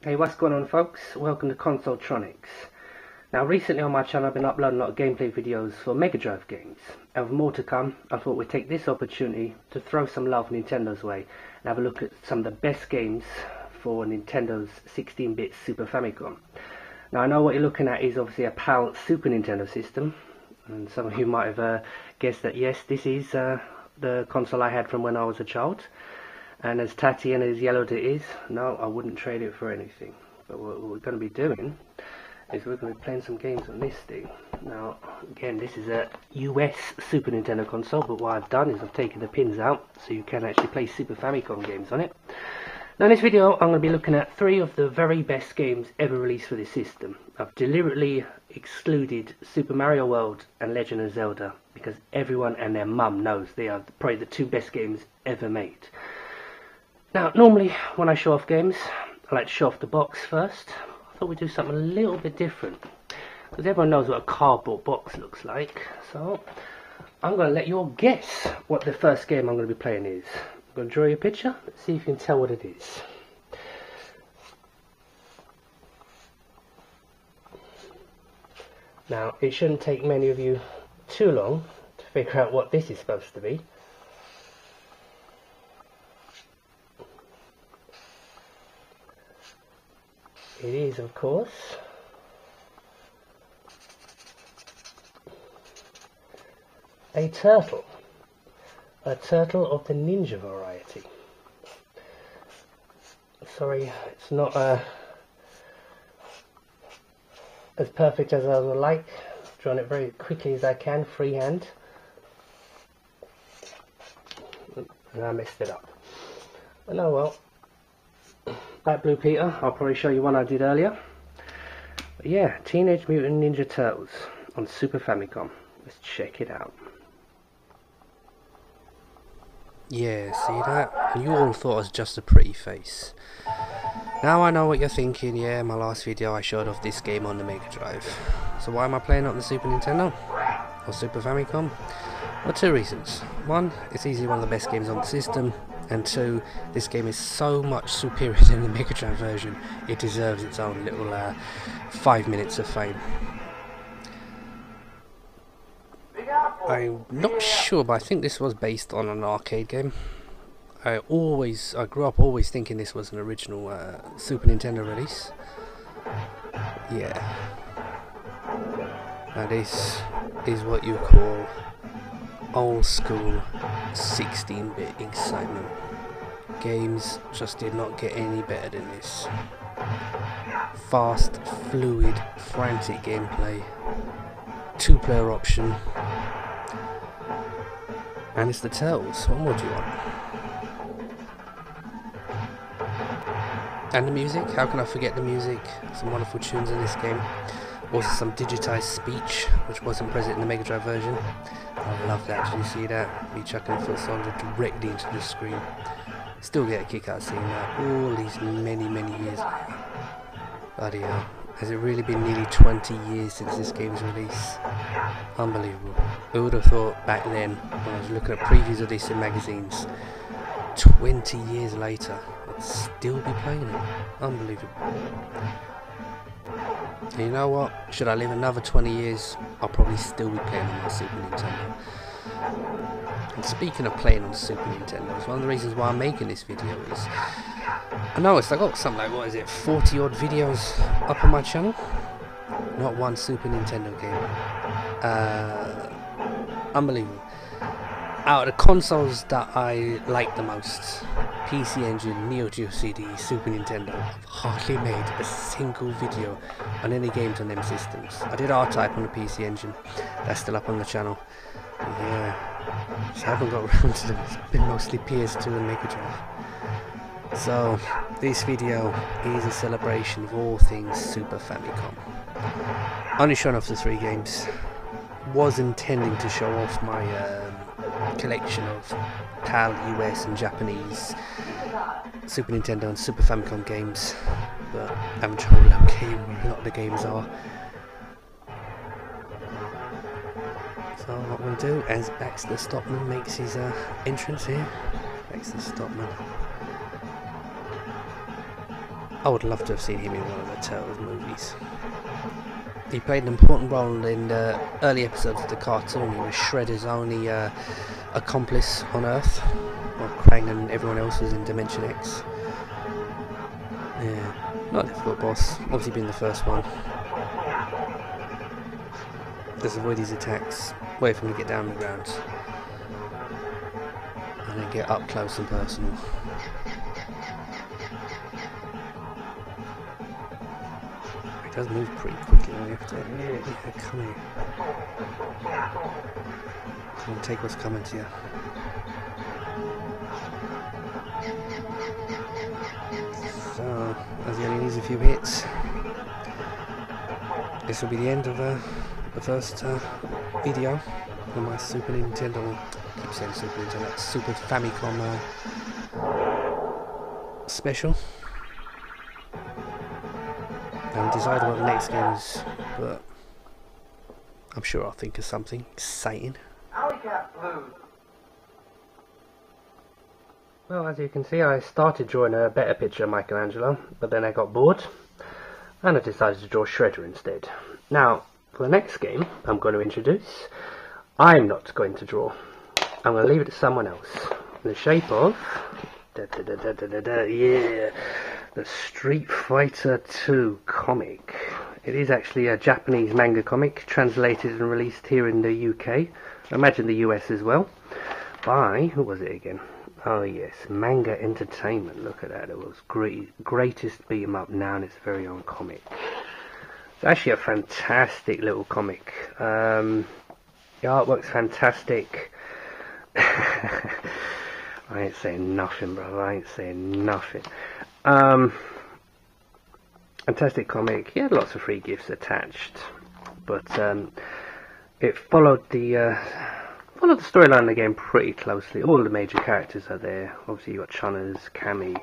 Hey, what's going on, folks? Welcome to Consoletronics. Now, recently on my channel I've been uploading a lot of gameplay videos for Mega Drive games, and with more to come, I thought we'd take this opportunity to throw some love Nintendo's way and have a look at some of the best games for Nintendo's 16-bit Super Famicom. Now, I know what you're looking at is obviously a PAL Super Nintendo system, and some of you might have guessed that yes, this is the console I had from when I was a child. And as tatty and as yellowed it is, no, I wouldn't trade it for anything. But what we're going to be doing is we're going to be playing some games on this thing. Now, again, this is a US Super Nintendo console, but what I've done is I've taken the pins out so you can actually play Super Famicom games on it. Now, in this video, I'm going to be looking at 3 of the very best games ever released for this system. I've deliberately excluded Super Mario World and Legend of Zelda because everyone and their mum knows they are probably the 2 best games ever made. Now, normally when I show off games, I like to show off the box first. I thought we'd do something a little bit different, because everyone knows what a cardboard box looks like. So, I'm going to let you all guess what the first game I'm going to be playing is. I'm going to draw you a picture, let's see if you can tell what it is. Now, it shouldn't take many of you too long to figure out what this is supposed to be. It is, of course, a turtle of the ninja variety. Sorry, it's not as perfect as I would like. I've drawn it very quickly as I can, freehand, and I messed it up. But oh well. Like Blue Peter, I'll probably show you one I did earlier. But yeah, Teenage Mutant Ninja Turtles on Super Famicom. Let's check it out. Yeah, see that? You all thought it was just a pretty face. Now I know what you're thinking. Yeah, my last video I showed off this game on the Mega Drive. So why am I playing it on the Super Nintendo? Or Super Famicom? Well, 2 reasons. 1, it's easily one of the best games on the system. And 2, this game is so much superior than the Mega Drive version, it deserves its own little 5 minutes of fame. I'm not sure, but I think this was based on an arcade game. I grew up always thinking this was an original Super Nintendo release. Yeah. Now this is what you call old school 16-bit excitement. Games just did not get any better than this. Fast, fluid, frantic gameplay, 2-player option, and it's the Turtles. What more do you want? And the music, how can I forget the music? Some wonderful tunes in this game. Also some digitized speech, which wasn't present in the Mega Drive version. I love that. Did you see that? Me chucking a foot soldier directly into the screen. Still get a kick out of seeing that all these many years later. Bloody hell. Has it really been nearly 20 years since this game's release? Unbelievable. Who would have thought back then, when I was looking at previews of this in magazines, 20 years later, I'd still be playing it? Unbelievable. And you know what? Should I live another 20 years, I'll probably still be playing on my Super Nintendo. And speaking of playing on Super Nintendo, one of the reasons why I'm making this video is I noticed I got something like, what is it, 40 odd videos up on my channel? Not one Super Nintendo game. Unbelievable. Out of the consoles that I like the most, PC Engine, Neo Geo CD, Super Nintendo, I've hardly made a single video on any games on them systems. I did R-Type on the PC Engine, that's still up on the channel. But yeah, just haven't got around to them. It's been mostly PS2 and Mega Drive. So, this video is a celebration of all things Super Famicom. Only showing off the 3 games. Was intending to show off my collection of PAL, US and Japanese Super Nintendo and Super Famicom games, but I haven't trouble locating where a lot of the games are. So what I'm going to do, as Baxter Stockman makes his entrance here, Baxter Stockman, I would love to have seen him in one of the Turtles movies. He played an important role in the early episodes of the cartoon. He was Shredder's only accomplice on Earth, while Krang and everyone else was in Dimension X. Yeah, not a difficult boss. Obviously being the first one. Just avoid his attacks. Wait for him to get down on the ground. And then get up close and personal. He does move pretty quickly, don't you have to? Yeah, come here. Come on, take what's coming to you. So, as he only needs a few hits, this will be the end of the first video on my Super Nintendo. I keep saying Super Nintendo, Super Famicom special. I haven't decided what the next game is, but I'm sure I'll think of something exciting. Well, as you can see, I started drawing a better picture of Michelangelo, but then I got bored, and I decided to draw Shredder instead. Now, for the next game I'm going to introduce, I'm not going to draw. I'm going to leave it to someone else, in the shape of, yeah, the Street Fighter 2 comic. It is actually a Japanese manga comic, translated and released here in the UK, I imagine the US as well, by, who was it again? Oh yes, Manga Entertainment. Look at that, it was greatest beat 'em up now and its very own comic. It's actually a fantastic little comic. The artwork's fantastic. I ain't saying nothing, brother, I ain't saying nothing. Fantastic comic. He had lots of free gifts attached, but it followed the storyline of the game pretty closely. All the major characters are there. Obviously you got Chunners, Cammy,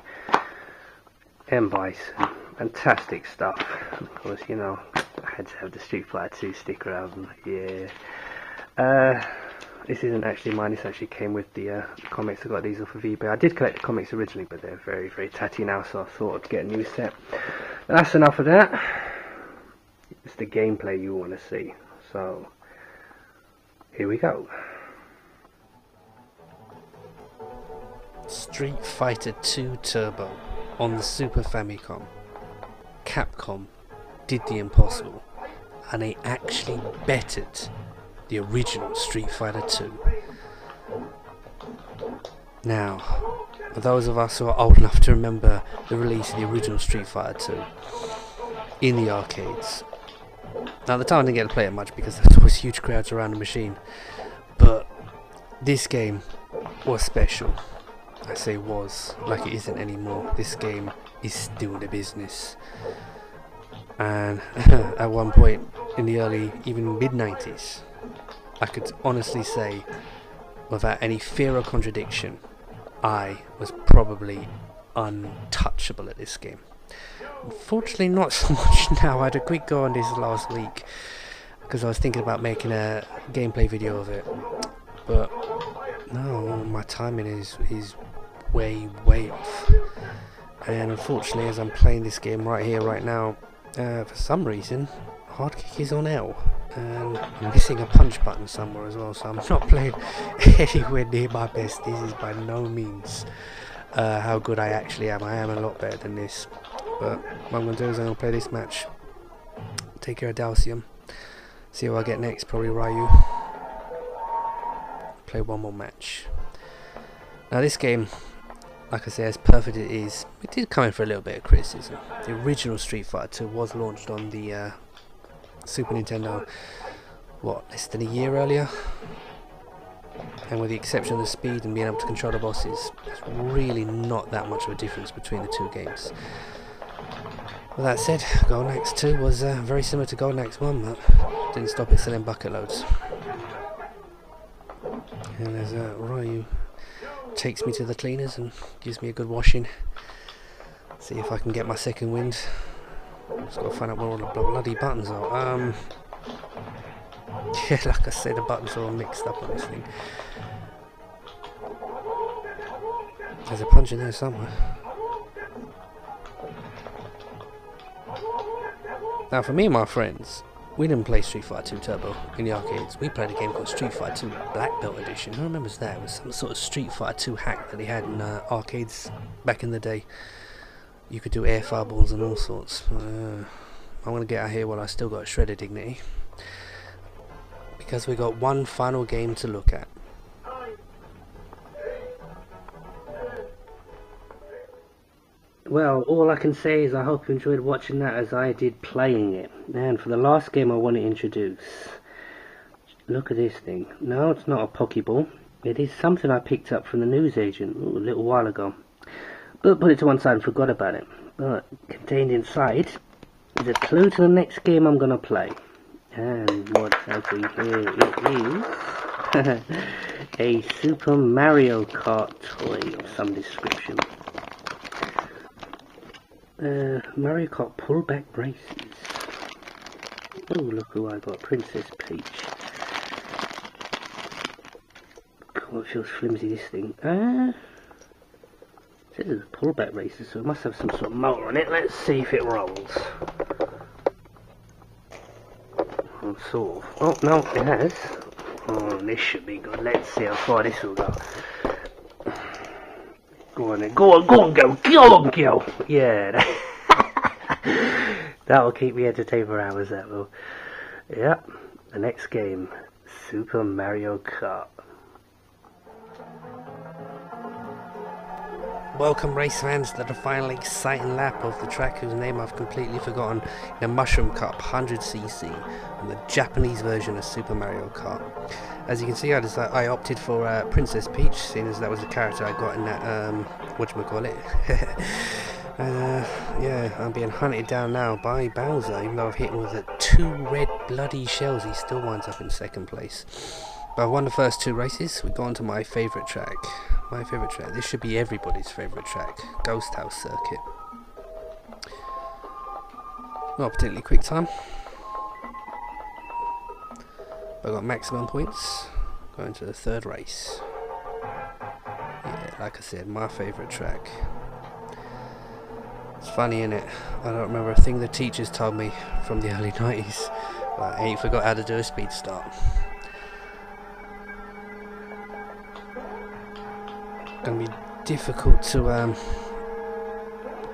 M. Bison. Fantastic stuff. Of course, you know, I had to have the Street Fighter 2 sticker album. Yeah. This isn't actually mine. This actually came with the comics. I got these off of eBay. I did collect the comics originally, but they're very, very tatty now, so I thought I'd get a new set. But that's enough of that. It's the gameplay you want to see. So, here we go. Street Fighter 2 Turbo on the Super Famicom. Capcom did the impossible, and they actually bettered the original Street Fighter 2. Now, for those of us who are old enough to remember the release of the original Street Fighter 2 in the arcades. Now at the time I didn't get to play it much because there was always huge crowds around the machine, but this game was special. I say was, like it isn't anymore. This game is still the business. And at one point in the early, even mid-90s, I could honestly say, without any fear or contradiction, I was probably untouchable at this game. Unfortunately not so much now. I had a quick go on this last week because I was thinking about making a gameplay video of it, but no, my timing is way off. And unfortunately, as I'm playing this game right here, right now, for some reason, hard kick is on L, and I'm missing a punch button somewhere as well, so I'm not playing anywhere near my best. This is by no means how good I actually am. I am a lot better than this, but what I'm going to do is I'm going to play this match, take care of Dalcium, see what I get next, probably Ryu, play one more match. Now this game, like I say, as perfect as it is, it did come in for a little bit of criticism. The original Street Fighter 2 was launched on the Super Nintendo, what, less than a year earlier? And with the exception of the speed and being able to control the bosses, there's really not that much of a difference between the two games. With that said, Golden Axe 2 was very similar to Golden Axe 1, but didn't stop it selling bucket loads. And there's Ryu. Takes me to the cleaners and gives me a good washing. See if I can get my second wind. Just gotta find out where all the bloody buttons are. Yeah, like I said, the buttons are all mixed up on this thing. There's a punch in there somewhere. Now for me and my friends, we didn't play Street Fighter 2 Turbo in the arcades. We played a game called Street Fighter 2 Black Belt Edition. Who remembers that? It was some sort of Street Fighter 2 hack that they had in arcades back in the day. You could do air fireballs and all sorts. I'm going to get out here while I still got a shred of dignity, because we got one final game to look at. Well, all I can say is I hope you enjoyed watching that as I did playing it. And for the last game I want to introduce, look at this thing. No, it's not a Pokeball. It is something I picked up from the newsagent a little while ago, but put it to one side and forgot about it. But contained inside is a clue to the next game I'm going to play. And what have we here? It is a Super Mario Kart toy of some description. Mario Kart pullback races. Oh, look who I got, Princess Peach. God, it feels flimsy, this thing. This is a pullback races, so it must have some sort of motor on it. Let's see if it rolls. Oh, sort of. Oh, no, it has. Oh, this should be good. Let's see how far this will go. Go on then, go on, go! Yeah, that'll keep me entertained for hours, that will. Yep, the next game, Super Mario Kart. Welcome race fans to the final exciting lap of the track, whose name I've completely forgotten, in a Mushroom Cup 100cc, and the Japanese version of Super Mario Kart. As you can see, I opted for Princess Peach, seeing as that was the character I got in that, whatchamacallit. Yeah, I'm being hunted down now by Bowser. Even though I've hit him with 2 red bloody shells, he still winds up in second place. But I've won the first 2 races. We go on to my favourite track. My favourite track. This should be everybody's favourite track. Ghost House Circuit. Not particularly quick time. I got maximum points. Going to the 3rd race. Yeah, like I said, my favourite track. It's funny, innit? I don't remember a thing the teachers told me from the early 90s. But I ain't forgot how to do a speed start. Gonna be difficult to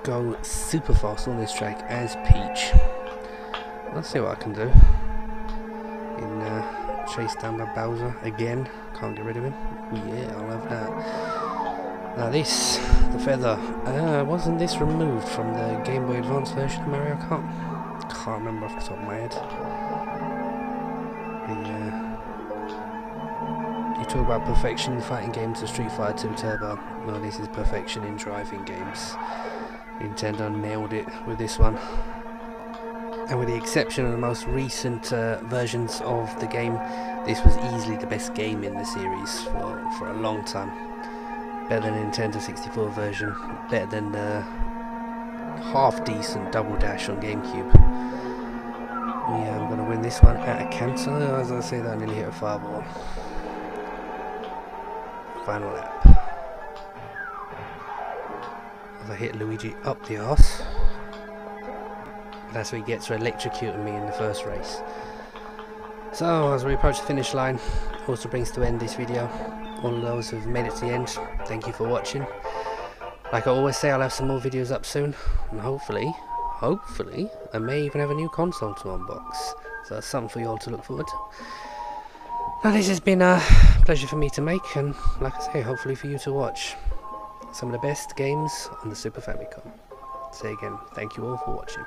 go super fast on this track as Peach. Let's see what I can do. Chased down by Bowser again. Can't get rid of him. Yeah, I love that. Now this, the feather. Wasn't this removed from the Game Boy Advance version of Mario Kart? Can't remember off the top of my head. You talk about perfection in fighting games of Street Fighter 2 Turbo. Well, this is perfection in driving games. Nintendo nailed it with this one. And with the exception of the most recent versions of the game, this was easily the best game in the series for a long time. Better than the Nintendo 64 version, better than the half-decent Double Dash on GameCube. Yeah, I'm going to win this one at a canter. As I say that, I nearly hit a fireball. Final lap. As I hit Luigi up the arse. That's what he gets for electrocuting me in the first race. So, as we approach the finish line, also brings to end this video. All of those who've made it to the end, thank you for watching. Like I always say, I'll have some more videos up soon, and hopefully, I may even have a new console to unbox. So that's something for you all to look forward to. Now, this has been a pleasure for me to make, and like I say, hopefully for you to watch. Some of the best games on the Super Famicom. Say again, thank you all for watching.